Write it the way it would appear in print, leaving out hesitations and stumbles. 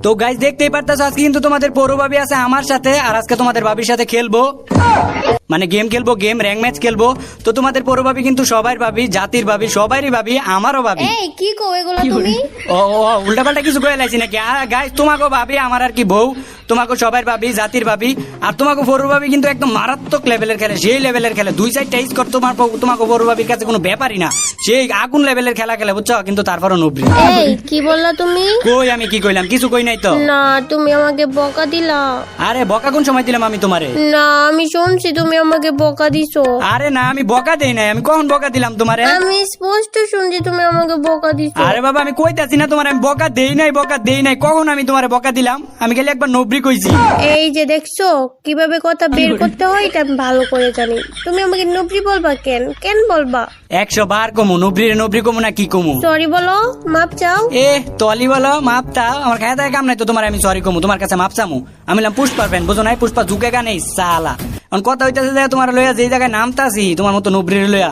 তো গাইস দেখতেই পারতেছো আজকে কিন্তু তোমাদের পৌর ভাবি আছে আমার সাথে, আর আজকে তোমাদের ভাবির সাথে খেলবো, মানে গেম খেলবো, গেম র্যাঙ্ক ম্যাচ খেলবো। তো তোমাদের পৌর ভাবি কিন্তু সবাই ভাবি, জাতির ভাবি, সবারই ভাবি, আমারও ভাবি। এই কি কও এগুলা তুমি? ও উল্টা পাল্টা কিছু কয়ে লাইছি নাকি? গাইস তোমাকে ভাবি, আমার আর কি বউ, তোমাকে সবাই ভাবি, জাতির ভাবি। আর তোমাকে পৌর ভাবি কিন্তু একদম মারাত্মক লেভেলের খেলে, সেই লেভেলের খেলে, 2-4টা স্কোর তোমাকে পৌর ভাবির কাছে কোনো ব্যাপারই না, সেই আগুন লেভেলের খেলা খেলে, বুঝছো? কিন্তু তারপরও নবরি। এই কি বললা তুমি? কই আমি কি কইলাম? কিছু কই নাই তো। না তুমি আমাকে বকা দিলা। আরে বকা কোন সময় দিলাম আমি তোমারে? না আমি শুনছি তুমি আমাকে বকা দিছো। আরে না আমি বকা দেই নাই, আমি কখন বকা দিলাম তোমারে? আমি স্পষ্ট শুনছি তুমি আমাকে বকা দিছো। আরে বাবা আমি কইতাছি না তোমার আমি বকা দেই নাই, বকা দেই নাই, কখন আমি তোমারে বকা দিলাম? আমি খালি একবার নবরি কইছি। এই যে দেখছো কিভাবে কথা বের করতে হয় এটা আমি ভালো করে জানি। তুমি আমাকে নবরি বলবা কেন? কেন বলবা? 100 বার কমু নবরি রে, নবরি কমু না কি কমু? সরি বলো, মাপ চাও। এ তলি বলো মাপ চাও, আমার খায় দায় কাম নাই তো তোমার আমি সরি কমু, তোমার কাছে মাপ চামু? আমি বললাম পুষ্পার ফ্যান, বুঝো নাই? পুষ্পা ঝুঁকে গা নেই সালা। এখন কথা হইতাছে যে তোমার লইয়া যেই জায়গায় নামতাছি তোমার মতো নবরি লইয়া,